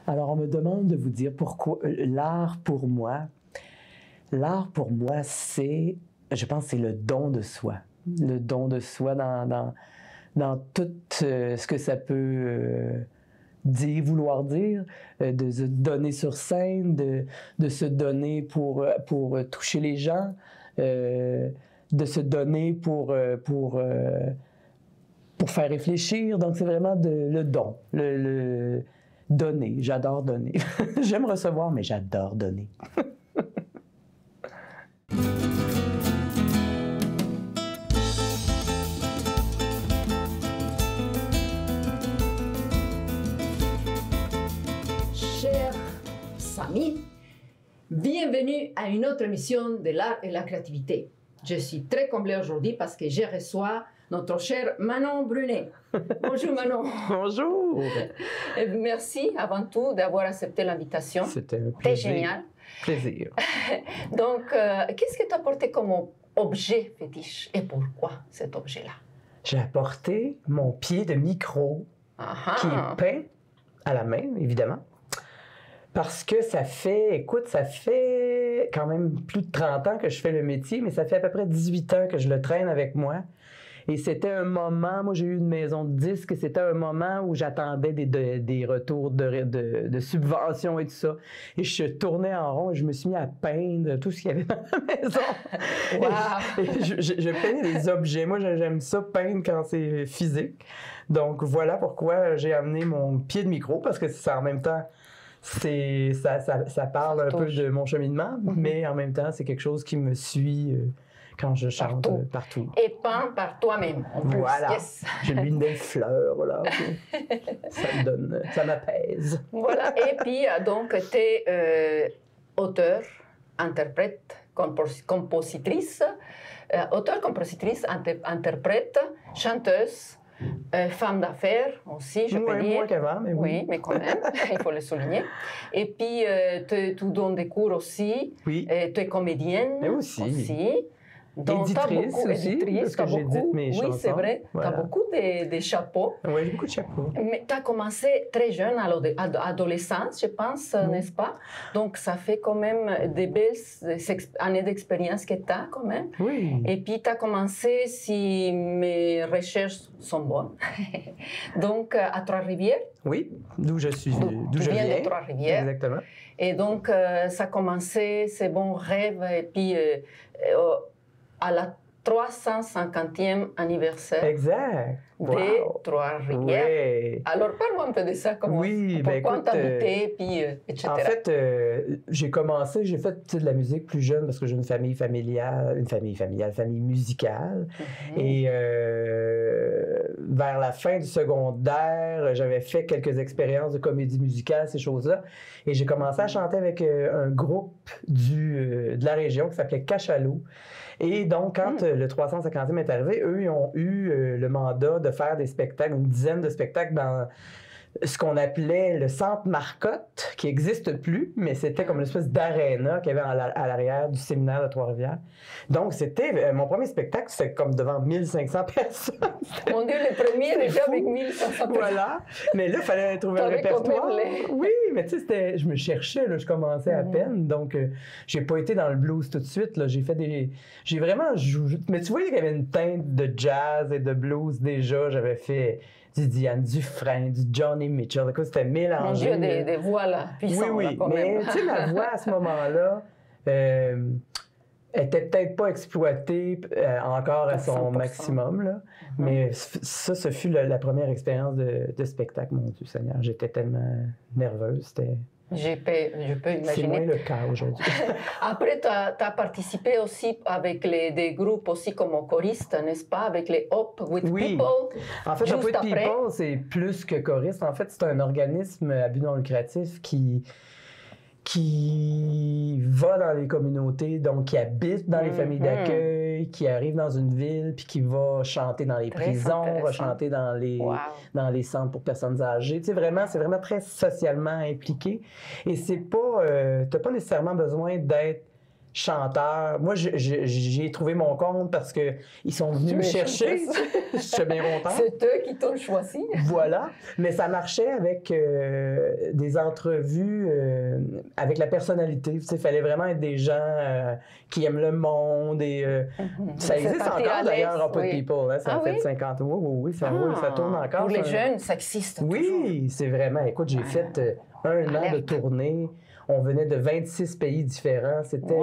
Alors, on me demande de vous dire pourquoi l'art pour moi, c'est, je pense, c'est le don de soi. Le don de soi dans tout ce que ça peut dire, vouloir dire, de se donner sur scène, de se donner pour toucher les gens, de se donner pour faire réfléchir. Donc, c'est vraiment le don, le donner. J'adore donner. J'aime recevoir, mais j'adore donner. Chers amis, bienvenue à une autre émission de l'art et la créativité. Je suis très comblée aujourd'hui parce que je reçois notre cher Manon Brunet. Bonjour Manon. Bonjour. Merci avant tout d'avoir accepté l'invitation. C'était un plaisir. C'était génial. Plaisir. Donc, qu'est-ce que tu as apporté comme objet fétiche et pourquoi cet objet-là? J'ai apporté mon pied de micro qui est peint à la main, évidemment. Parce que ça fait quand même plus de 30 ans que je fais le métier, mais ça fait à peu près 18 ans que je le traîne avec moi. Et c'était un moment, moi j'ai eu une maison de disques, et c'était un moment où j'attendais des retours de subventions et tout ça. Et je tournais en rond et je me suis mis à peindre tout ce qu'il y avait dans la maison. Wow. Et je peignais des objets. Moi j'aime ça peindre quand c'est physique. Donc voilà pourquoi j'ai amené mon pied de micro, parce que c'est en même temps... Ça parle un peu de mon cheminement, mais en même temps, c'est quelque chose qui me suit quand je chante partout. Et peint par toi-même, en plus. Voilà. Yes. J'ai mis une belle fleur, là. Ça m'apaise. Voilà. Et puis, donc, tu es auteur, interprète, compositrice, interprète, chanteuse, femme d'affaires aussi, je peux dire. Moins qu'avant, mais oui. Oui, mais quand même, il faut le souligner. Et puis, tu donnes des cours aussi. Oui. Tu es comédienne mais aussi. Donc, éditrice aussi, parce que j'édite mes chansons. Oui, c'est vrai. Voilà. Tu as beaucoup de chapeaux. Oui, j'ai beaucoup de chapeaux. Mais tu as commencé très jeune, à l'adolescence, je pense, n'est-ce pas? Donc, ça fait quand même des belles années d'expérience que tu as quand même. Oui. Et puis, tu as commencé, si mes recherches sont bonnes, donc à Trois-Rivières. Oui, d'où je viens de Trois-Rivières. Exactement. Et donc, ça a commencé, ces bons rêves, et puis à la 350e anniversaire de Trois-Rivières. Oui. Alors, parle-moi un peu de ça, pourquoi t'habitais, puis etc. En fait, j'ai fait de la musique plus jeune parce que j'ai une famille musicale. Et vers la fin du secondaire, j'avais fait quelques expériences de comédie musicale, ces choses-là. Et j'ai commencé à chanter avec un groupe de la région qui s'appelait Cachalot. Et donc, quand le 350e est arrivé, eux, ils ont eu le mandat de faire des spectacles, une dizaine de spectacles dans ce qu'on appelait le Centre Marcotte, qui n'existe plus, mais c'était comme une espèce d'aréna qu'il y avait à l'arrière du séminaire de Trois-Rivières. Donc, c'était mon premier spectacle, c'était comme devant 1500 personnes. Mon Dieu, le premier déjà avec 1500 personnes. Voilà. Mais là, il fallait trouver un répertoire. Oui, mais tu sais, je me cherchais, là, je commençais à peine. Donc, j'ai pas été dans le blues tout de suite. Là. J'ai vraiment joué. Mais tu voyais qu'il y avait une teinte de jazz et de blues déjà. J'avais fait du Diane Dufresne, du Johnny Mitchell. C'était mélangé. Mon Dieu, des voix là, puissantes. Oui, là, quand mais même. tu sais, ma voix à ce moment-là était peut-être pas exploitée encore à son 100%. maximum. Là. Mais ça, ce fut la première expérience de spectacle, mon Dieu Seigneur. J'étais tellement nerveuse. Je peux imaginer. C'est moins le cas aujourd'hui. Après, tu as participé aussi avec des groupes aussi comme choriste, n'est-ce pas? Avec les Up With People. En fait, Up With People, c'est plus que choriste. En fait, c'est un organisme à but non lucratif qui va dans les communautés, donc qui habite dans les familles d'accueil, qui arrive dans une ville, puis qui va chanter dans les prisons, va chanter dans les centres pour personnes âgées. Tu sais, c'est vraiment très socialement impliqué. Et c'est pas, t'as pas nécessairement besoin d'être chanteurs. Moi, j'ai trouvé mon compte parce qu'ils sont venus me chercher. Je suis bien content. C'est eux qui t'ont choisi. Voilà. Mais ça marchait avec des entrevues, avec la personnalité. Il fallait vraiment être des gens qui aiment le monde. Et, ça existe encore d'ailleurs, Up With People. Hein, ça a fait 50 ans. Oui, ça roule, ça tourne encore. Pour les jeunes, ça existe toujours. Oui, c'est vraiment. Écoute, j'ai fait un an de tournée. On venait de 26 pays différents. C'était,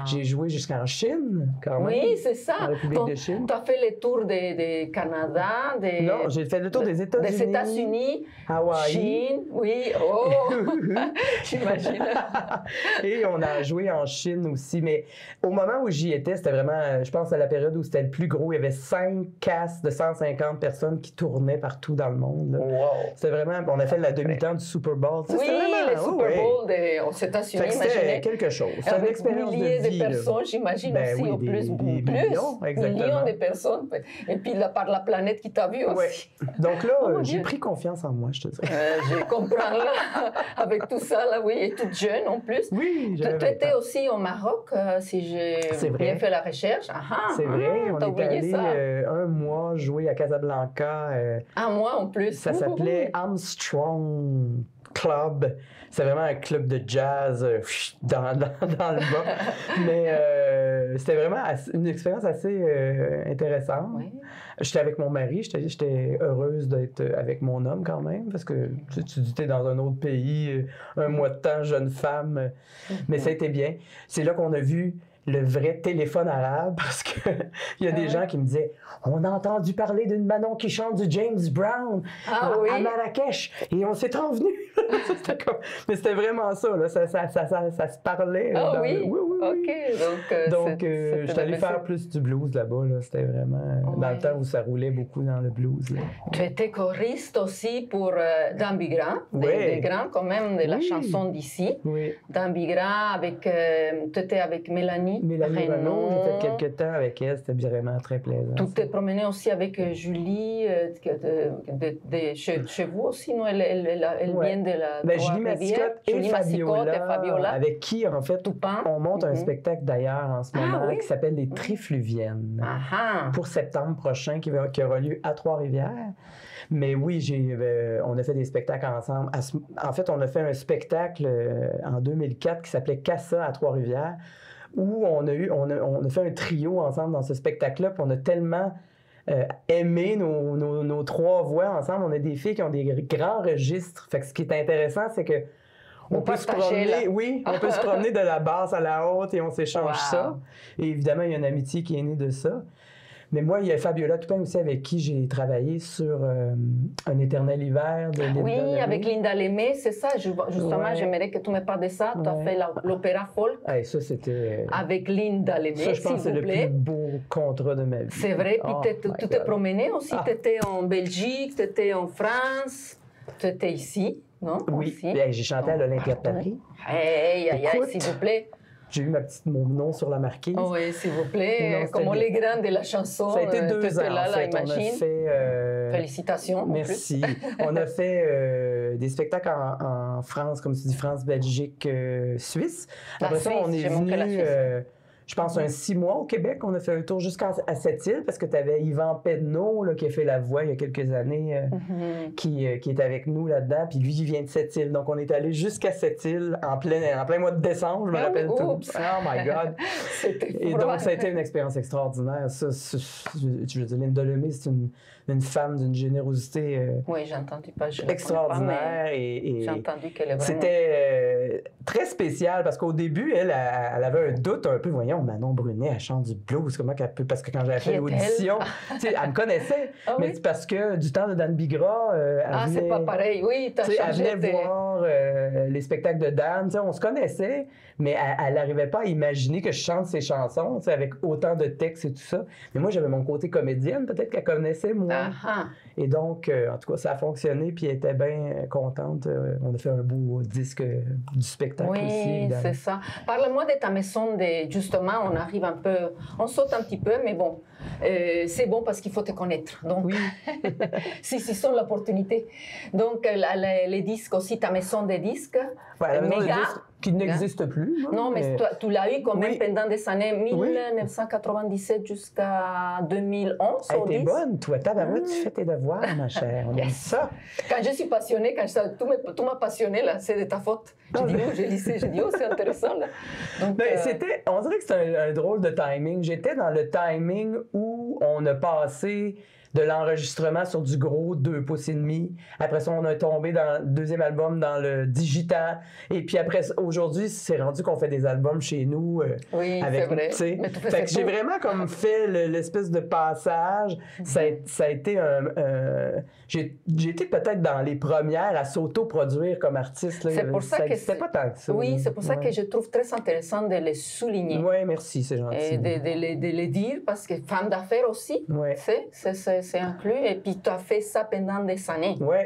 j'ai joué jusqu'en Chine, quand même. Oui, c'est ça. En République de Chine. Tu as fait le tour du Canada, Non, j'ai fait le tour des États-Unis. Des États-Unis, Hawaï. Chine, oui. Oh, j'imagine. Et on a joué en Chine aussi. Mais au moment où j'y étais, c'était vraiment, je pense, à la période où c'était le plus gros. Il y avait 5 castes de 150 personnes qui tournaient partout dans le monde. Là. Wow. C'était vraiment, on a fait la demi-temps du Super Bowl. Oui, le Super Bowl aux États-Unis, c'était quelque chose. C'est une expérience de vie. Milliers de personnes, j'imagine aussi, oui, au plus. Millions, exactement. Millions de personnes. Et puis, par la planète qui t'a vu aussi. Donc là, j'ai pris confiance en moi, je te dirais. Je comprends, là, avec tout ça, là, oui, et toute jeune en plus. Oui, tu étais aussi au Maroc, si j'ai bien fait la recherche. C'est vrai, on est allé un mois jouer à Casablanca. Un mois en plus. Ça s'appelait Armstrong Club. C'est vraiment un club de jazz dans le bas. Mais c'était vraiment une expérience assez intéressante. Oui. J'étais avec mon mari, j'étais heureuse d'être avec mon homme quand même, parce que tu étais dans un autre pays, un mois de temps, jeune femme. Mais ça a été bien. C'est là qu'on a vu le vrai téléphone arabe, parce que il y a des gens qui me disaient « On a entendu parler d'une Manon qui chante du James Brown à Marrakech, et on s'est envenu. » Mais c'était vraiment ça, là. Ça se parlait. Oui? OK. Donc je suis allé faire plus du blues là-bas. Là. C'était vraiment dans le temps où ça roulait beaucoup dans le blues. Là. Tu étais choriste aussi pour Dan Bigram, des grands quand même de la chanson d'ici. Oui. Dan Bigram, tu étais avec Mélanie Renaud. J'ai fait quelques temps avec elle. C'était vraiment très plaisant. Tu t'es promené aussi avec Julie, chez vous aussi, non? Elle vient de la Julie Mascotte et Fabiola, avec qui, en fait, on monte un spectacle d'ailleurs en ce moment qui s'appelle Les Trifluviennes pour septembre prochain, qui aura lieu à Trois-Rivières. Mais oui, on a fait des spectacles ensemble. En fait, on a fait un spectacle en 2004 qui s'appelait Casa à Trois-Rivières, où on a fait un trio ensemble dans ce spectacle-là, puis on a tellement aimer nos trois voix ensemble. On a des filles qui ont des grands registres. Fait que ce qui est intéressant, c'est que on peut se promener, on peut se promener de la basse à la haute et on s'échange ça. Et évidemment, il y a une amitié qui est née de ça. Mais moi, il y a Fabiola Toupin aussi avec qui j'ai travaillé sur Un éternel hiver de Linda Lemay. Avec Linda Lemay, c'est ça. Justement, j'aimerais que tu me parles de ça. Tu as fait l'opéra folk. Ça, c'était... Avec Linda Lemay, ça, je pense que c'est le plus beau contrat de ma vie. C'est vrai. Puis tu t'es promené aussi. Tu étais en Belgique, tu étais en France, tu étais ici, non? Oui. J'ai chanté à l'Olympia de Paris. S'il vous plaît. J'ai eu mon nom sur la marquise. Oui, s'il vous plaît. Comme les grands de la chanson. Ça a été 2 ans, là, en fait. On a fait, félicitations. Merci. On a fait des spectacles en France, comme tu dis, France, Belgique, Suisse. Après ça, on est venu... je pense, un 6 mois au Québec. On a fait un tour jusqu'à Sept-Îles parce que tu avais Yvan Pedneau là, qui a fait la voix il y a quelques années, qui est avec nous là-dedans. Puis lui, il vient de Sept-Îles. Donc, on est allé jusqu'à Sept-Îles en plein mois de décembre, je me rappelle tout. Oh my God! Et donc, ça a été une expérience extraordinaire. Ça, je veux dire, Linda Lemay, c'est une femme d'une générosité oui, j'ai entendu pas, extraordinaire. J'ai entendu qu'elle est vraiment... C'était très spécial parce qu'au début, elle avait un doute un peu. Voyons, Manon Brunet, elle chante du blues. Comment qu'elle peut... Parce que quand j'avais fait l'audition, elle me connaissait. Mais c'est parce que du temps de Dan Bigra, c'est pas pareil. Oui, t'as changé. Elle venait voir les spectacles de Dan. On se connaissait, mais elle n'arrivait pas à imaginer que je chante ses chansons avec autant de textes et tout ça. Mais moi, j'avais mon côté comédienne. Peut-être qu'elle connaissait, moi. Et donc, en tout cas, ça a fonctionné, puis elle était bien contente. On a fait un beau disque du spectacle aussi. Oui, c'est ça. Parle-moi de ta maison. Justement, on arrive un peu, on saute un petit peu, mais bon, c'est bon parce qu'il faut te connaître. Donc, si c'est l'opportunité. Donc, les disques aussi, ta maison de disques. Ouais, la maison de disques. qui n'existe plus. Non, mais toi, tu l'as eu quand même Oui. pendant des années 1997 jusqu'à 2011 Hey, ou t'es 10. bonne, toi. Tabarouette, tu fais tes devoirs, ma chère. On aime ça. Quand je suis passionnée, tout m'a passionnée, là, c'est de ta faute. J'ai dit, oh, j'ai lycée, j'ai dit, oh, c'est intéressant, là. Donc, Ben, on dirait que c'est un drôle de timing. J'étais dans le timing où on a passé de l'enregistrement sur du gros 2 pouces et demi. Après ça, on a tombé dans le deuxième album dans le digital. Et puis après, aujourd'hui, c'est rendu qu'on fait des albums chez nous. oui, avec, c'est vrai. tu sais. Mais tu fais Fait que ça j'ai tout. vraiment comme fait l'espèce de passage. Ça a été j'ai été peut-être dans les premières à s'autoproduire comme artiste. Là. C'est pour ça que c'était pas tant que ça. Oui, là. c'est pour ça Ouais. que je trouve très intéressant de les souligner. Oui, merci, c'est gentil. Et de les dire, parce que femme d'affaires aussi, Ouais. c'est inclus. Et puis, tu as fait ça pendant des années. Oui.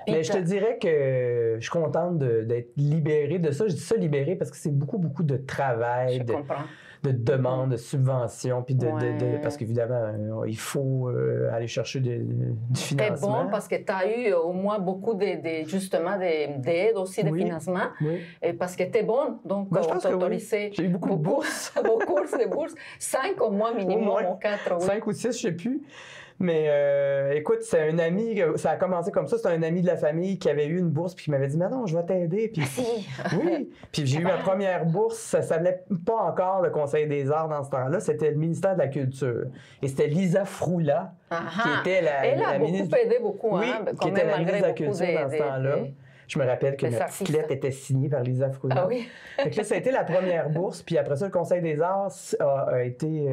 Puis Mais je te dirais que je suis contente d'être libérée de ça. Je dis ça libérée parce que c'est beaucoup, beaucoup de travail, Je comprends. de demandes, de subventions, puis Ouais. parce qu'évidemment, il faut aller chercher du C'était financement. bon parce que tu as eu au moins beaucoup justement d'aides aussi, de Oui. financement. Oui. Et parce que tu es bonne, donc Ben, je on pense que t'a oui. autorisé J'ai eu beaucoup de bourses. beaucoup de bourses. 5 au moins minimum, Au moins. ou 4. Oui. 5 ou 6, je sais plus. Mais écoute, c'est un ami, ça a commencé comme ça, c'est un ami de la famille qui avait eu une bourse puis qui m'avait dit « Mais non, je vais t'aider. » Puis Si. oui, puis j'ai eu ma première bourse, ça s'appelait pas encore le Conseil des arts dans ce temps-là, c'était le ministère de la Culture. Et c'était Lisa Froula, qui était Elle a la beaucoup ministre... aidé beaucoup, Oui, hein, qui quand était même, la ministre de la malgré beaucoup Culture dans ce temps-là. Je me rappelle que des ma petite artistes. lettre était signée par Lisa Froula. Ah oui. Fait que là, ça a été la première bourse, puis après ça, le Conseil des arts a été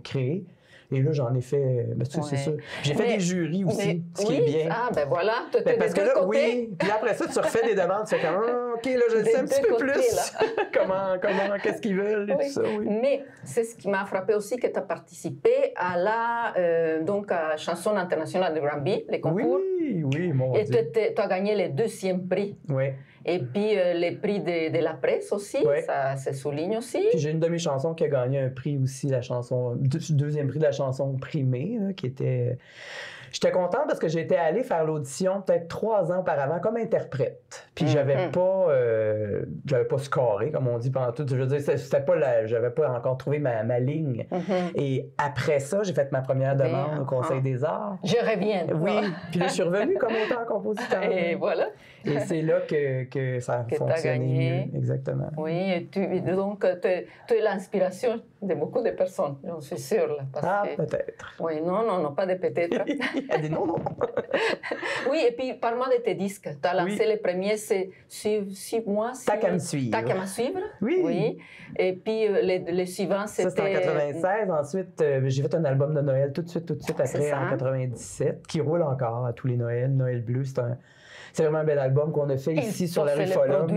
créé. Et là, j'en ai fait, ben, tu sais, c'est Ouais. ça. J'ai fait des jurys aussi, ce qui oui, est bien. Ah, ben voilà, tu Ben, étais parce des que deux là, côtés. oui, puis après ça, tu refais des demandes, tu fais comme, ah, OK, là, je le Des sais un petit deux peu côtés, plus. qu'est-ce qu'ils veulent et Oui. tout ça, oui. Mais c'est ce qui m'a frappé aussi, que tu as participé à donc à Chanson internationale de Granby, les concours. Oui, mon Et Dieu. tu as gagné le 2e prix. Oui. Et puis les prix de la presse aussi, Ouais. ça se souligne aussi. Puis j'ai une de mes chansons qui a gagné un prix aussi, la chanson, deuxième prix de la chanson primée, là, qui était... J'étais contente parce que j'étais allée faire l'audition peut-être 3 ans auparavant comme interprète. Puis j'avais pas scoré, comme on dit pendant tout. Je veux dire, c'était pas j'avais pas encore trouvé ma ligne. Et après ça, j'ai fait ma première demande au Conseil des Arts. Je reviens. Oui, puis là, je suis revenue comme auteur-compositeur. Et voilà. Et c'est là que ça a Que t'as fonctionné gagné. mieux. Exactement. Oui, et donc tu es l'inspiration de beaucoup de personnes, j'en suis sûre. Là, parce que... peut-être. Oui, non, pas de peut-être. Elle dit non. Oui, et puis parle-moi de tes disques. Tu as lancé les premiers, c'est 6 mois. T'as qu'à me suivre. T'as qu'à me suivre. Oui. Et puis les suivants, c'était... Ça, c'était en 96. Ensuite, j'ai fait un album de Noël tout de suite après, en 97, qui roule encore à tous les Noëls. Noël Bleu, c'est vraiment un bel album qu'on a fait ici sur la rue Follum.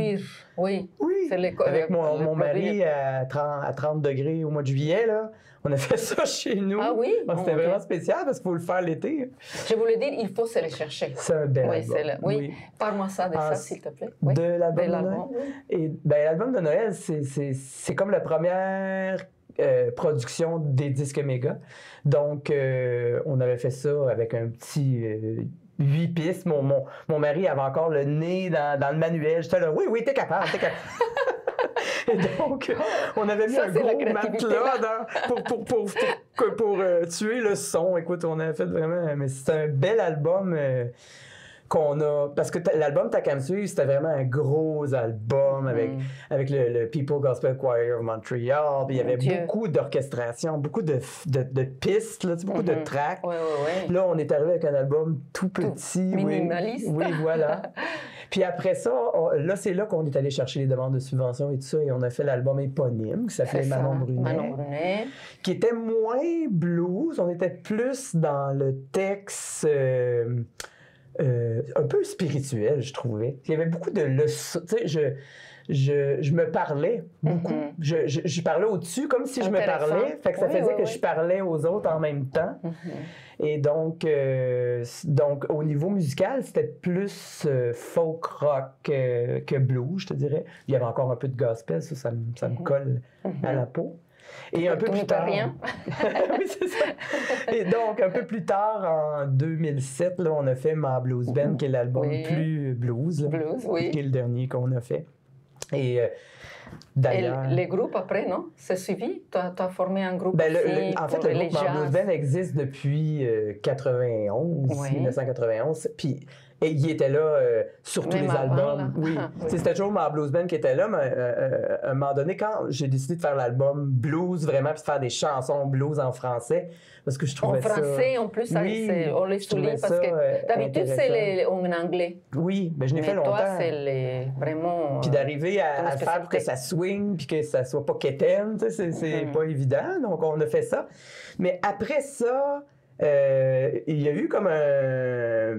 Oui. Avec mon mari à 30 degrés au mois de juillet, là. On a fait ça chez nous. Ah oui? C'était vraiment spécial parce qu'il faut le faire l'été. Je voulais dire, il faut se les chercher. C'est un bel album. Oui. Parle-moi ça de ça, s'il te plaît. Oui. De l'album de Noël? Oui. Et l'album de Noël, c'est comme la première production des disques méga. Donc, on avait fait ça avec un petit 8 pistes. Mon mari avait encore le nez dans le manuel. J'étais là, oui, t'es capable. Et donc, on avait mis un gros matelas pour tuer le son. Écoute, on a fait vraiment... Mais c'est un bel album... qu'on a... Parce que l'album T'as qu'à me suivre, c'était vraiment un gros album avec le People Gospel Choir of Montreal. Puis il y avait beaucoup d'orchestration, beaucoup de pistes, là, beaucoup de tracks. Oui. Là, on est arrivé avec un album tout petit. Minimaliste. Oui, voilà. Puis après ça, c'est là qu'on est allé chercher les demandes de subventions et tout ça. Et on a fait l'album éponyme qui s'appelait Manon Brunet. Qui était moins blues. On était plus dans le texte... un peu spirituel, je trouvais. Il y avait beaucoup de leçons. Tu sais, je me parlais beaucoup. Je parlais au-dessus comme si je me parlais. Fait que ça faisait que je parlais aux autres en même temps. Et donc, au niveau musical, c'était plus folk rock que blues, je te dirais. Il y avait encore un peu de gospel, ça me colle à la peau. Et un peu plus tard... rien. Oui, c'est ça. Et donc, un peu plus tard, en 2007, là, on a fait Ma Blues Band, qui est l'album plus blues, là, Blues, oui. qui est le dernier qu'on a fait. Et d'ailleurs... Et les groupes après, non? C'est suivi? Tu as formé un groupe Ben, aussi en fait, pour le les groupe Mambo Blues jazz? Band existe depuis 1991. Puis et il était là sur tous Même les avant, albums. là. Oui, Ah, oui. c'était toujours Mambo Blues Band qui était là, mais à un moment donné, quand j'ai décidé de faire l'album blues, vraiment, puis de faire des chansons blues en français, parce que je trouvais En français, ça... en plus, Oui, on les je trouvais souligne parce ça, que d'habitude, c'est intéressant. en anglais. Oui, ben je l'ai Mais fait longtemps. toi, c'est vraiment... Puis d'arriver ton à le faire pour que spécialité. ça swing, puis que ça soit pas quétaine, tu sais, c'est pas évident. Donc, on a fait ça. Mais après ça, il y a eu comme un...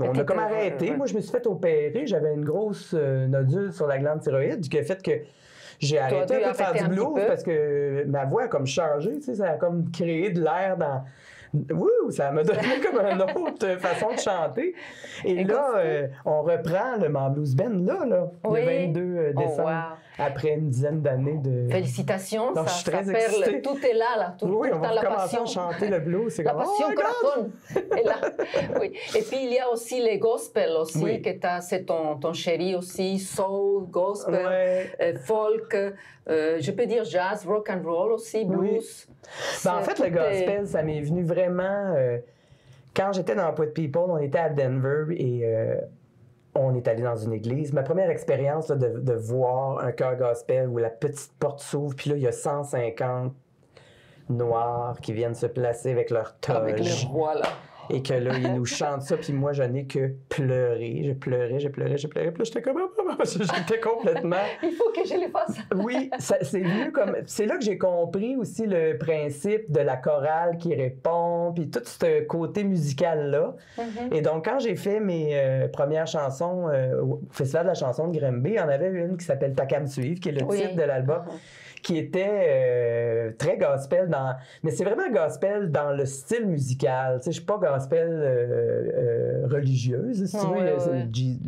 On a comme arrêté. Moi, je me suis fait opérer. J'avais une grosse nodule sur la glande thyroïde qui a fait que j'ai arrêté un peu de faire du blues parce que ma voix a comme changé. Tu sais, ça a comme créé de l'air dans... Ouh, ça m'a donné comme une autre façon de chanter. Et là, on reprend le Mambo Blues Band, le 22 décembre, après une dizaine d'années de... Félicitations, donc, ça s'appelle... Tout est là. Tout, oui, tout on va la commencer passion. à chanter le blues. C'est la comme, passion oh corazon est là. Oui. Et puis, il y a aussi les gospel aussi, Oui. que c'est ton chéri aussi, soul, gospel, Ouais. folk, je peux dire jazz, rock and roll aussi, blues. Ben, en fait, le gospel, ça m'est venu vraiment... quand j'étais dans Poet People, on était à Denver et on est allé dans une église. Ma première expérience là, de voir un chœur gospel où la petite porte s'ouvre, puis là, il y a 150 noirs qui viennent se placer avec leur toge. Avec les rois, là. Et que là, ils nous chantent ça, puis moi, je n'ai que pleuré. J'ai pleuré. Puis là, j'étais comme... J'étais complètement... Il faut que je les fasse. Oui, c'est venu comme... C'est là que j'ai compris aussi le principe de la chorale qui répond, puis tout ce côté musical-là. Et donc, quand j'ai fait mes premières chansons au Festival de la chanson de Grimby, il y en avait une qui s'appelle « T'as qu'à me suivre », qui est le titre de l'album. Qui était très gospel mais c'est vraiment gospel dans le style musical. Tu sais, je suis pas gospel religieuse, si tu veux.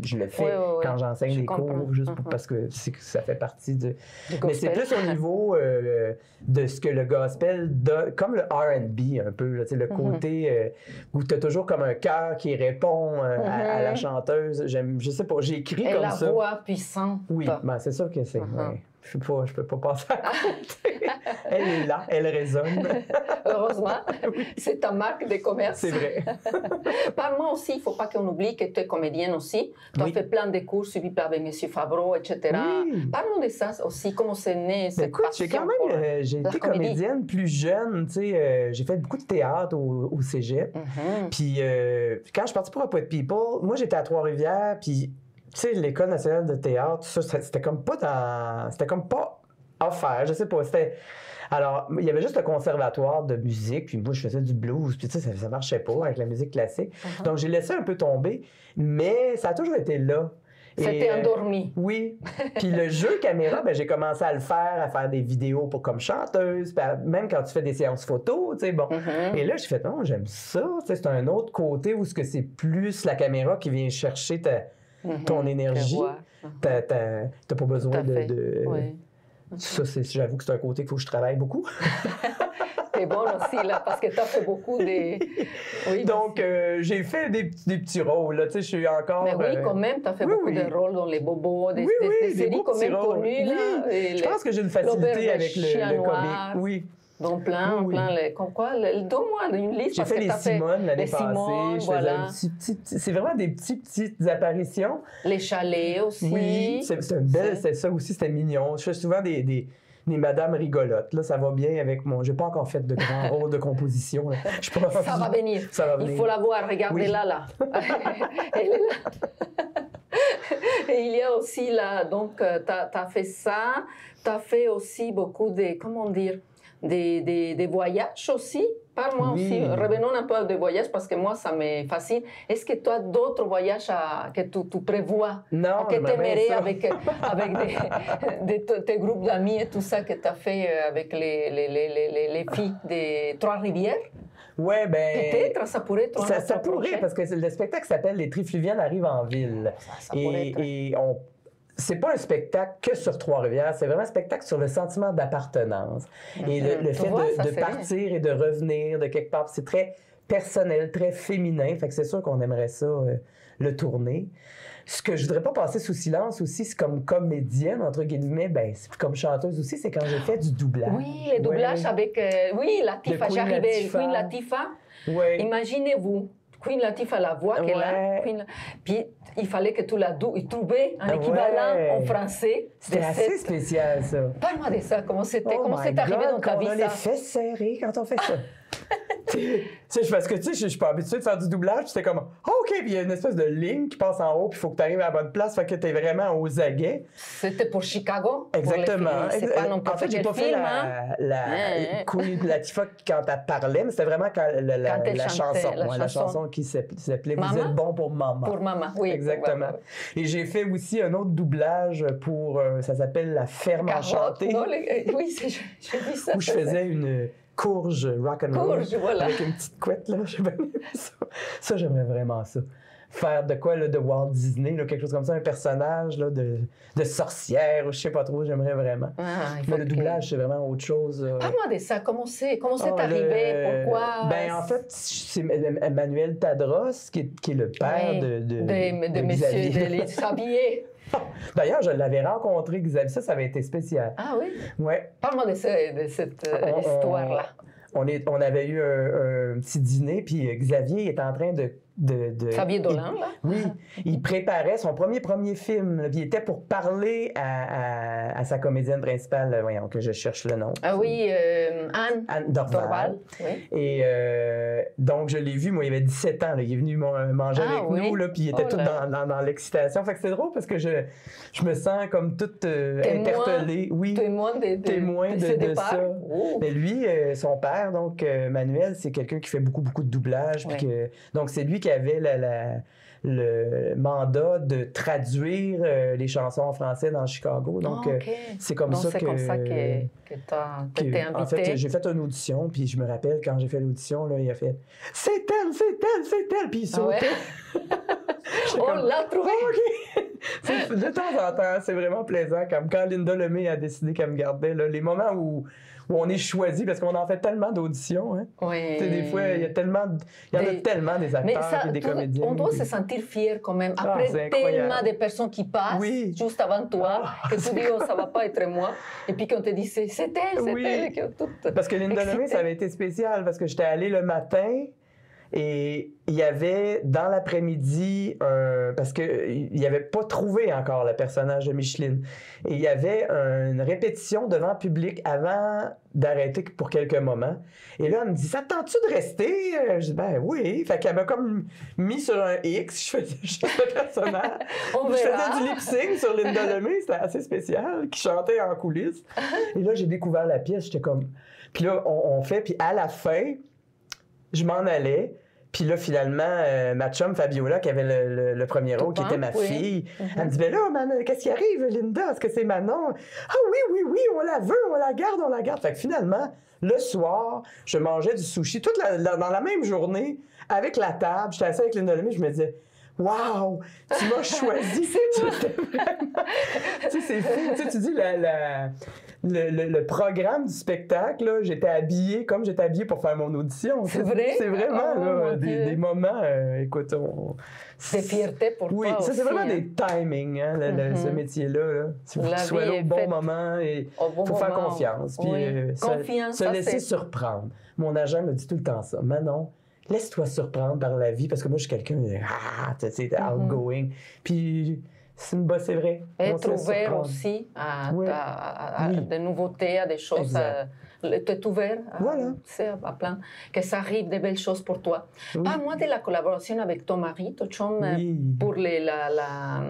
Je le fais quand j'enseigne les cours, juste parce que ça fait partie de... Mais c'est plus au niveau de ce que le gospel donne, comme le R&B un peu, là, tu sais, le côté où tu as toujours comme un chœur qui répond à la chanteuse. Je sais pas, j'ai écrit comme ça. Et la voix puissante. Oui, ben, c'est sûr que c'est... ouais. Je peux pas passer à côté. Elle est là, elle résonne. Heureusement, c'est ta marque de commerce. C'est vrai. Parle-moi aussi, il ne faut pas qu'on oublie que tu es comédienne aussi. Tu as fait plein de cours suivis avec M. Favreau, etc. Oui. Parle-nous de ça aussi, comment c'est né cette passion. Écoute, j'ai été comédienne plus jeune. J'ai fait beaucoup de théâtre au cégep. Puis quand je suis partie pour Poet People, moi j'étais à Trois-Rivières, puis tu sais, l'École nationale de théâtre, c'était comme pas c'était comme pas offert, je sais pas, alors, il y avait juste le conservatoire de musique, puis moi, je faisais du blues, puis tu sais, ça marchait pas avec la musique classique. Donc, j'ai laissé un peu tomber, mais ça a toujours été là. C'était endormi. Oui. Puis le jeu caméra, ben, j'ai commencé à le faire, à faire des vidéos comme chanteuse, même quand tu fais des séances photos, tu sais, bon. Et là, j'ai fait, non, j'aime ça, tu sais, c'est un autre côté où c'est plus la caméra qui vient chercher ton énergie. T'as pas besoin de... Oui. Ça, j'avoue que c'est un côté qu'il faut que je travaille beaucoup. T'es bonne aussi, là, parce que t'as fait beaucoup de... Oui, donc, j'ai fait des petits rôles, là, tu sais, je suis encore... Mais oui, quand même, t'as fait beaucoup de rôles dans les bobos, des séries quand même connues, là. Je pense que j'ai une facilité avec le comique. Oui. Donc plein, comme quoi, donne-moi une liste. J'ai fait les Simone l'année passée. Voilà. C'est vraiment des petites apparitions. Les chalets aussi. Oui, c'est ça aussi, c'était mignon. Je fais souvent des madames rigolotes. Là, ça va bien avec mon... J'ai pas encore fait de grand rôle de composition. Ça va venir. Ça va venir. Il faut la voir, regardez-la là. Elle est là. Et il y a aussi là, donc tu as fait ça, tu as fait aussi beaucoup de, comment dire, des voyages aussi. Parle-moi aussi, revenons un peu des voyages parce que moi, ça me fascine. Est-ce que tu as d'autres voyages que tu prévois? Non, que tu aimerais avec tes groupes d'amis et tout ça que tu as fait avec les filles de Trois-Rivières? Ouais, ben... Peut-être, ça pourrait être ça pourrait, parce que le spectacle s'appelle Les Trifluviennes arrivent en ville. Ça pourrait être. C'est pas un spectacle que sur Trois-Rivières, c'est vraiment un spectacle sur le sentiment d'appartenance. Et le fait de partir et de revenir de quelque part, c'est très personnel, très féminin. Fait que c'est sûr qu'on aimerait ça le tourner. Ce que je voudrais pas passer sous silence aussi, c'est comme comédienne, entre guillemets, ben, c'est comme chanteuse aussi, c'est quand j'ai fait du doublage. Oui, le doublage avec, Latifah, j'arrivais, Queen Latifah. Ouais. Imaginez-vous, Queen Latifah, la voix qu'elle a, puis il fallait que tu la trouver un équivalent en français. C'était assez spécial, ça. Parle-moi de ça, comment c'est arrivé dans ta vie, ça? On a les fesses serrées quand on fait ça. Parce que je suis pas habituée de faire du doublage, c'était comme OK, puis il y a une espèce de ligne qui passe en haut, puis il faut que tu arrives à la bonne place, fait que tu es vraiment aux aguets. C'était pour Chicago? Exactement. C'est pas non plus en fait, j'ai pas fait la Queen Latifah quand elle parlait, mais c'était vraiment quand la chanson. La chanson qui s'appelait Vous êtes bon pour maman. Pour maman, oui. Exactement. Et j'ai fait aussi un autre doublage pour, ça s'appelle La Ferme Enchantée. Oui, j'ai vu ça. Où je faisais une courge rock'n'roll voilà. avec une petite couette, là. J'ai bien aimé ça. Ça, j'aimerais vraiment ça. Faire de quoi, là, de Walt Disney, là, quelque chose comme ça, un personnage là, de sorcière, ou je sais pas trop, j'aimerais vraiment. Mais le doublage, c'est vraiment autre chose. Parle-moi de ça, comment c'est arrivé, pourquoi? Ben, en fait, c'est Manuel Tadros, qui est le père de Monsieur Sabier. D'ailleurs, je l'avais rencontré, Xavier, ça avait été spécial. Ah oui? Oui. Parle-moi de cette histoire-là. On avait eu un petit dîner, puis Xavier est en train de Xavier Dolan, là? Oui, il préparait son premier film. Puis il était pour parler à sa comédienne principale, voyons, que je cherche le nom. Ah oui, Anne Dorval. Oui. Et donc, je l'ai vu, moi, il avait 17 ans. Là, il est venu manger avec nous, là, puis il était tout dans l'excitation. Fait que c'est drôle parce que je me sens comme toute interpellée. Oui, témoin de ça. Oh. Mais lui, son père, donc Manuel, c'est quelqu'un qui fait beaucoup de doublage. Oui. Donc, c'est lui qui avait le mandat de traduire les chansons en français dans Chicago. Donc, c'est comme ça que tu t'es invité. En fait, j'ai fait une audition, puis je me rappelle, quand j'ai fait l'audition, là, il a fait « C'est elle! » Puis il sautait. On l'a trouvé! Okay. De temps en temps, c'est vraiment plaisant. Comme quand Linda Lemay a décidé qu'elle me gardait, là, les moments où on est choisi, parce qu'on en fait tellement d'auditions. Hein. Oui. Des fois, il y en a tellement des acteurs et des comédiens. On doit se sentir fier quand même. Après tellement de personnes qui passent juste avant toi, que tu dis, oh, ça va pas être moi. Et puis qu'on te dit, c'est elle. Parce que Linda Lemay, ça avait été spécial, parce que j'étais allée le matin. Et il y avait, dans l'après-midi, parce qu'il n'avait pas trouvé encore le personnage de Micheline. Et il y avait une répétition devant le public avant d'arrêter pour quelques moments. Et là, elle me dit, ça te tente-tu de rester? Je dis, ben oui. Fait qu'elle m'a comme mis sur un X. Je faisais juste le personnage. Je faisais du lip-sync sur Linda Lemay. C'était assez spécial, qui chantait en coulisses. Et là, j'ai découvert la pièce. J'étais comme... Puis là, on fait. Puis à la fin... Je m'en allais, puis là, finalement, ma chum Fabiola, qui avait le premier rôle, qui était ma fille, elle me dit, ben là, qu'est-ce qui arrive, Linda? Est-ce que c'est Manon? Ah oui, on la veut, on la garde. Fait que finalement, le soir, je mangeais du sushi, dans la même journée, avec la table, j'étais assise avec Linda Lemay, je me disais, wow, tu m'as choisi. C'est fou. Tu dis, le programme du spectacle, là, j'étais habillée comme j'étais habillée pour faire mon audition. C'est vrai? C'est vraiment des moments, écoute, c'est fierté pour toi. Oui, ça, c'est vraiment des timings, hein, ce métier-là. Là. Il faut que tu sois là au bon moment et il faut faire confiance. Puis se laisser surprendre. Mon agent me dit tout le temps ça. Manon, laisse-toi surprendre par la vie, parce que moi, je suis quelqu'un outgoing. Puis, c'est vrai. Être ouvert aussi à des nouveautés, à des choses. T'es ouvert à plein. Que ça arrive des belles choses pour toi. Oui. Parle-moi de la collaboration avec ton mari, ton chum, pour la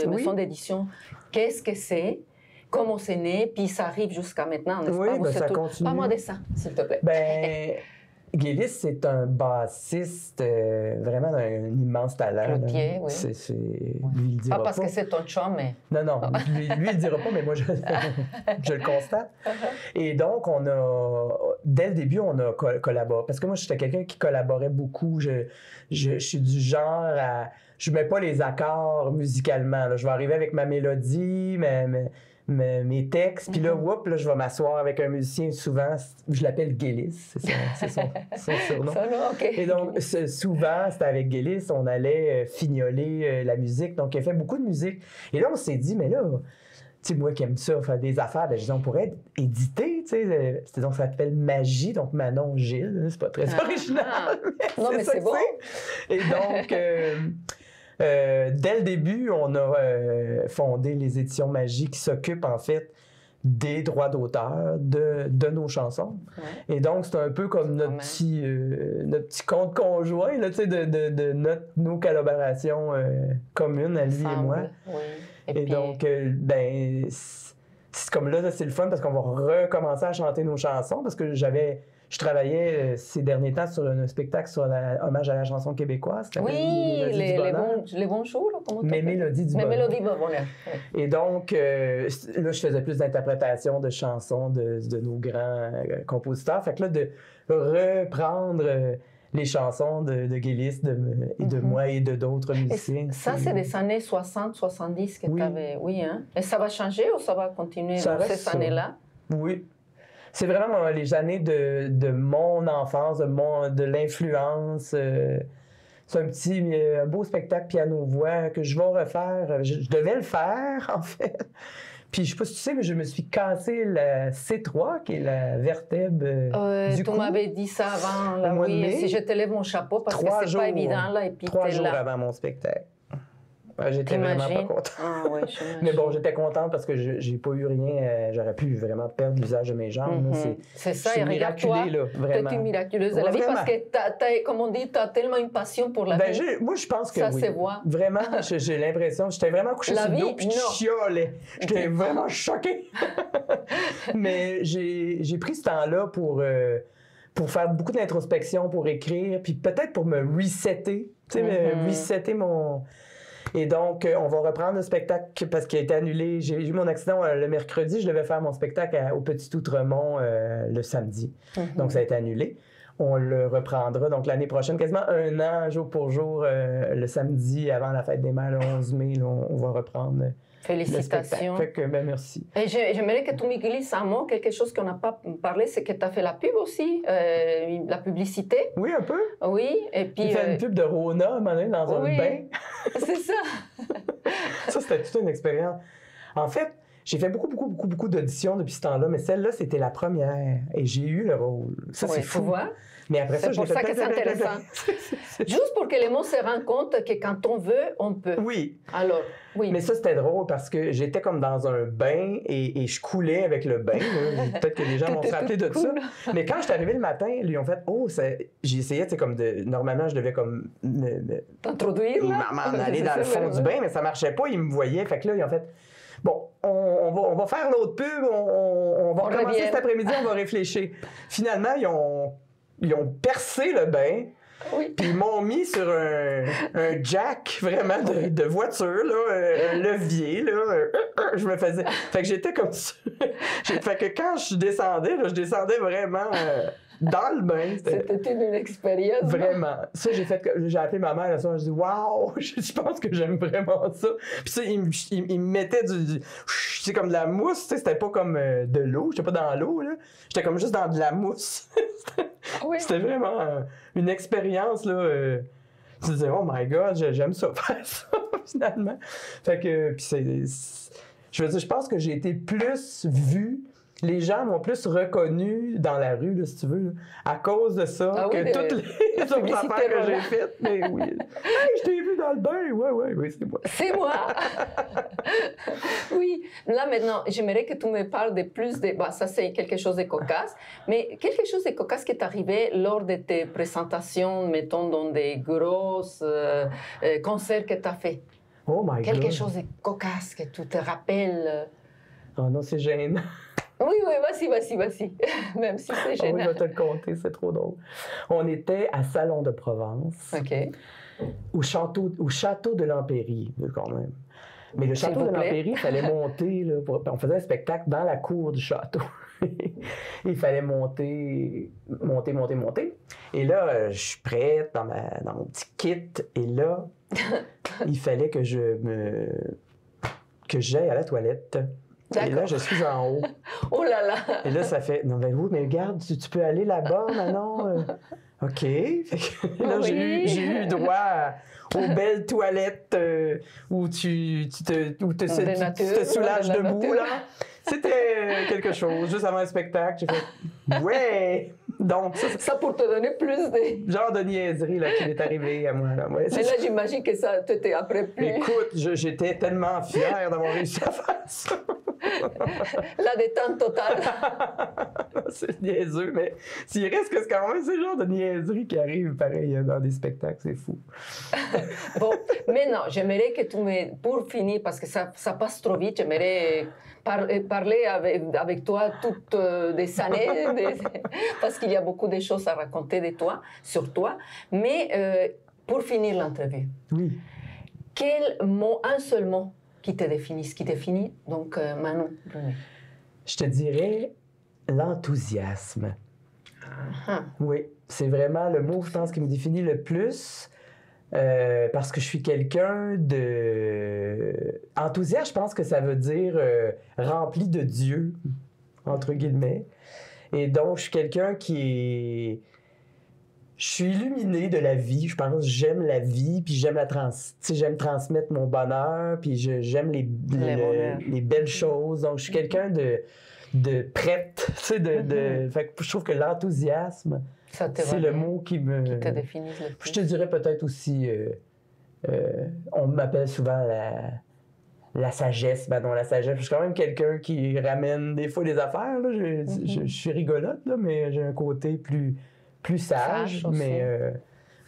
maison d'édition. Qu'est-ce que c'est? Comment c'est né? Puis ça arrive jusqu'à maintenant, n'est-ce pas? Ben ça continue. Parle-moi de ça, s'il te plaît. Ben... Gillis, c'est un bassiste vraiment d'un immense talent. Luthier, oui. Lui, il dira pas parce que c'est ton chum, mais... Non, lui, il dira pas, mais moi, je le constate. Et donc, dès le début, on a collaboré. Parce que moi, j'étais quelqu'un qui collaborait beaucoup. Je suis du genre à... je mets pas les accords musicalement. Là. Je vais arriver avec ma mélodie, mes textes, puis là, là, je vais m'asseoir avec un musicien, souvent, je l'appelle Gélis, c'est son surnom. Okay. Et donc, souvent, c'était avec Gélis, on allait fignoler la musique, donc il a fait beaucoup de musique. Et là, on s'est dit, mais là, tu sais, moi qui aime ça, faire des affaires, ben, je dis, on pourrait éditer, tu sais, donc ça s'appelle Magie, donc Manon Gilles, c'est pas très original, mais c'est bon. Et donc, dès le début, on a fondé les éditions Magie qui s'occupent, en fait, des droits d'auteur de nos chansons. Ouais. Et donc, c'est un peu comme notre petit compte conjoint, là, tu sais, de nos collaborations communes, à lui et moi. Oui. Et puis... donc, ben, c'est comme là, c'est le fun parce qu'on va recommencer à chanter nos chansons parce que je travaillais ces derniers temps sur un spectacle sur hommage à la chanson québécoise. Oui, les bons shows, là, comment Mes mélodies du bonheur. Mes mélodies du bonheur. Et donc, là, je faisais plus d'interprétations de chansons de nos grands compositeurs. Fait que là, de reprendre les chansons de Gélis et de moi et de d'autres musiciens. Et ça, c'est des années 60-70 que tu avais... Oui, hein? Et ça va changer ou ça va continuer dans ces années-là? Oui. C'est vraiment les années de mon enfance, de l'influence. C'est un beau spectacle piano-voix que je vais refaire. Je devais le faire, en fait. Puis, je sais pas si tu sais, mais je me suis cassé la C3, qui est la vertèbre du cou. Tu m'avais dit ça avant, là, oui. Et si je te lève mon chapeau, parce que c'est pas évident, là. Et puis 3 jours avant mon spectacle. J'étais vraiment pas contente. Ah, ouais, mais bon, j'étais contente parce que j'ai pas eu rien. J'aurais pu vraiment perdre l'usage de mes jambes. C'est ça, et regarde-toi, tu es miraculeuse de la vie parce que, comme on dit, tu as tellement une passion pour la vie. Moi, je pense que ça oui. se voit. Vraiment, j'ai l'impression, j'étais vraiment couchée sur le dos puis je chiolais. J'étais vraiment choquée. Mais j'ai pris ce temps-là pour faire beaucoup d'introspection, pour écrire, puis peut-être pour me resetter. Tu sais, resetter mon... Et donc, on va reprendre le spectacle parce qu'il a été annulé. J'ai eu mon accident le mercredi. Je devais faire mon spectacle au Petit Outremont le samedi. Donc, ça a été annulé. On le reprendra donc l'année prochaine, quasiment un an, jour pour jour, le samedi avant la fête des mères, le 11 mai. Là, on va reprendre Félicitations. Fait que, ben, merci. Et j'aimerais que tu me glisses un mot, quelque chose qu'on n'a pas parlé, c'est que tu as fait la pub aussi, la publicité. Oui, un peu. Oui, et puis... J'ai fait une pub de Rona, à un moment donné, dans un bain. C'est ça. Ça, c'était toute une expérience. En fait, j'ai fait beaucoup d'auditions depuis ce temps-là, mais celle-là, c'était la première. Et j'ai eu le rôle. Ça, c'est fou. Voir. Mais après ça, c'est pour ça que c'est intéressant. Juste pour que les mots se rendent compte que quand on veut, on peut. Oui. Alors, oui. Mais ça, c'était drôle parce que j'étais comme dans un bain et je coulais avec le bain. Peut-être que les gens vont se rappeler de ça. Mais quand je suis arrivé le matin, ils ont fait « Oh, j'ai essayé, tu sais, comme de... Normalement, je devais comme... T'introduire, là? M'en aller dans le fond du bain, mais ça marchait pas. Ils me voyaient. Fait que là, ils ont fait... Bon, on va faire l'autre pub, on va recommencer cet après-midi, on va réfléchir. Finalement, ils ont percé le bain, puis ils m'ont mis sur un jack vraiment de voiture, là, un levier, là. Je me faisais... Fait que j'étais comme ça. Fait que quand je descendais, là, je descendais vraiment... dans le bain. C'était une expérience. Vraiment. Ça, j'ai appelé ma mère, je dis waouh, je pense que j'aime vraiment ça. Puis ça, il me mettait c'est comme de la mousse, tu sais, c'était pas comme de l'eau, j'étais pas dans l'eau, là. J'étais comme juste dans de la mousse. C'était vraiment une expérience, là. Tu disais, oh my god, j'aime ça, faire ça, finalement. Fait que, puis je veux dire, je pense que j'ai été plus vu. Les gens m'ont plus reconnu dans la rue, là, si tu veux, là, à cause de ça, que toutes les autres affaires que j'ai faites. Mais oui. Hey, je t'ai vu dans le bain. Oui, c'est moi. C'est moi. Oui. Là, maintenant, j'aimerais que tu me parles de plus de... Bah, ça, c'est quelque chose de cocasse. Mais quelque chose de cocasse qui est arrivé lors de tes présentations, mettons, dans des grosses concerts que tu as fait. Oh my God. Quelque chose de cocasse que tu te rappelles. Oh non, c'est gênant. Oui, vas-y. Même si c'est gênant. Oui, je vais te le conter, c'est trop drôle. On était à Salon de Provence. OK. Au château de l'Empéry, quand même. Mais le château vous de plaît. l'Empéry, il fallait monter. Là, on faisait un spectacle dans la cour du château. Il fallait monter. Et là, je suis prête dans mon petit kit. Et là, il fallait que j'aille à la toilette. Et là, D'accord. je suis en haut. Oh là là! Et là, ça fait, non, ben oui, mais regarde, tu peux aller là-bas, Manon. OK. Fait que là, Oui. j'ai eu droit aux belles toilettes où tu te soulages de la debout, nature. là. C'était quelque chose. Juste avant le spectacle, j'ai fait, ouais! Donc, ça, c'est Ça pour te donner plus de... le genre de niaiserie là, qui m'est arrivé à moi. Là. Ouais, Mais là, j'imagine que ça t'était après plus. écoute, j'étais tellement fier d'avoir réussi à faire ça. La détente totale. C'est niaiseux, mais s'il reste que c'est quand même ce genre de niaiserie qui arrive pareil dans des spectacles, c'est fou. Bon, maintenant, j'aimerais que tu me... Pour finir, parce que ça passe trop vite, j'aimerais parler avec toi toutes des années, parce qu'il y a beaucoup de choses à raconter de toi, sur toi. Mais pour finir l'entrevue, Oui. quel mot, un seul mot qui te définit, donc Manon Brunet? Je te dirais l'enthousiasme. Ah, Oui, c'est vraiment le mot, je pense, qui me définit le plus. Parce que je suis quelqu'un de... Enthousiaste, je pense que ça veut dire rempli de Dieu, entre guillemets. Et donc, je suis quelqu'un qui est... Je suis illuminé de la vie, je pense. J'aime la vie, puis j'aime j'aime transmettre mon bonheur, puis j'aime les belles choses. Donc, je suis quelqu'un de prête, tu sais, Fait que je trouve que l'enthousiasme, ça te c'est va le bien, mot qui me... qui te définit le plus. Je te dirais peut-être aussi, on m'appelle souvent la sagesse. Ben non, la sagesse. Je suis quand même quelqu'un qui ramène des fois des affaires. Là. Je suis rigolote, là, mais j'ai un côté plus sage. Aussi. Mais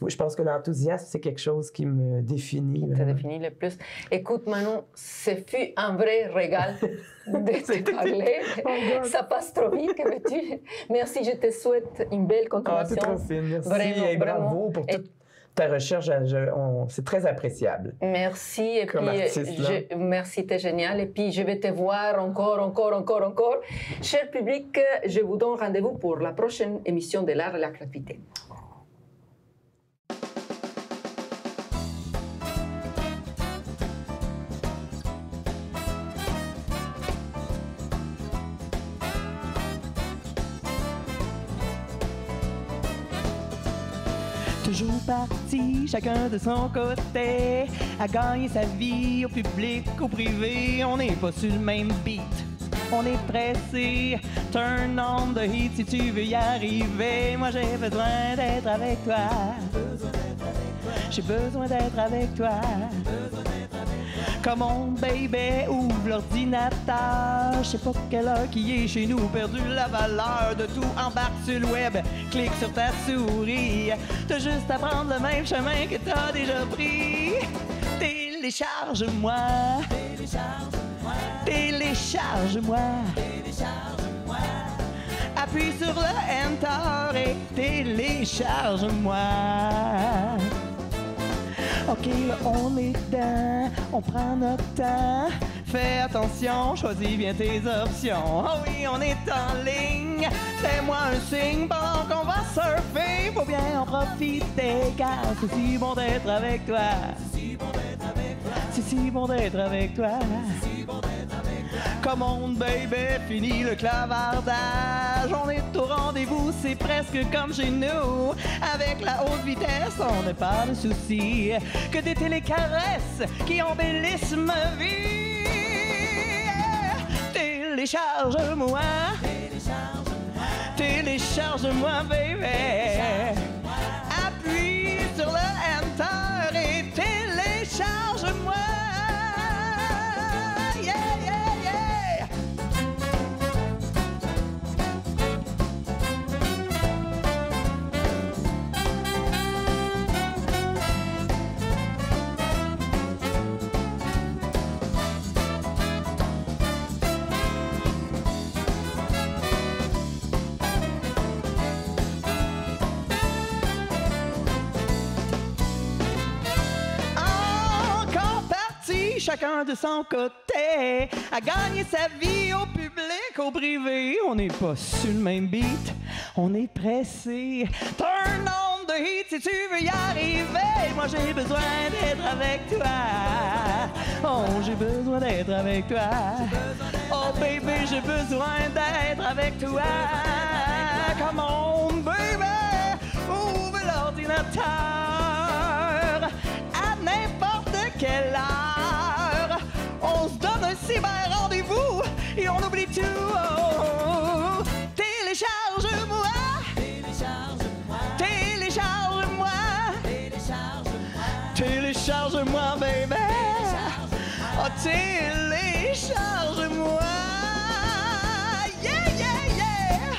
oui, je pense que l'enthousiasme, c'est quelque chose qui me définit. Qui te vraiment. définit le plus. Écoute, Manon, ce fut un vrai régal de te parler. Oh God. Ça passe trop vite, que veux-tu? Merci, je te souhaite une belle Ah, continuation. c'est trop fine. Merci. Vraiment, Et bravo vraiment. pour toute ta recherche. C'est très appréciable. Merci, et Comme puis artiste, là. merci, t'es génial. Et puis je vais te voir encore. Cher public, je vous donne rendez-vous pour la prochaine émission de l'art et la créativité. Toujours parti, chacun de son côté, à gagner sa vie, au public, au privé. On n'est pas sur le même beat, on est pressé. Turn on the heat si tu veux y arriver. Moi j'ai besoin d'être avec toi. J'ai besoin d'être avec toi. Come on baby, ouvre l'ordinateur. Je sais pas quelle heure qui est chez nous, perdu la valeur de tout. Embarque sur le web, clique sur ta souris. T'as juste à prendre le même chemin que t'as déjà pris. Télécharge-moi. Télécharge-moi. Appuie sur le Enter et télécharge-moi. OK, là, on est dedans, on prend notre temps. Fais attention, choisis bien tes options. Oh oui, on est en ligne. Fais-moi un signe pendant qu'on va surfer. Faut bien en profiter, car c'est si bon d'être avec toi. C'est si bon d'être avec toi. Come on baby, fini le clavardage. On est au rendez-vous, c'est presque comme chez nous. Avec la haute vitesse, on n'a pas de soucis. Que des télécaresses qui embellissent ma vie. Télécharge-moi. Télécharge-moi baby. Appuie sur le Enter et télécharge-moi. Yeah, yeah, yeah. chacun de son côté, à gagner sa vie au public, au privé. On n'est pas sur le même beat, on est pressé. Turn on the heat si tu veux y arriver. Moi j'ai besoin d'être avec toi. Oh, j'ai besoin d'être avec toi. Oh baby, j'ai besoin d'être avec toi. Come on baby, ouvre l'ordinateur à n'importe quelle heure. On se donne un cyber rendez-vous et on oublie tout. Oh, télécharge-moi, télécharge-moi, télécharge-moi, baby. Oh, télécharge-moi. Yeah, yeah, yeah.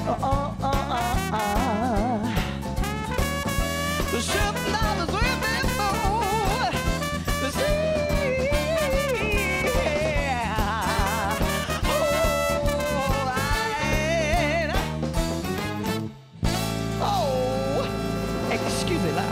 Oh, oh, oh, oh, oh. The ship now is swimming for the sea. Oh, excusez-la.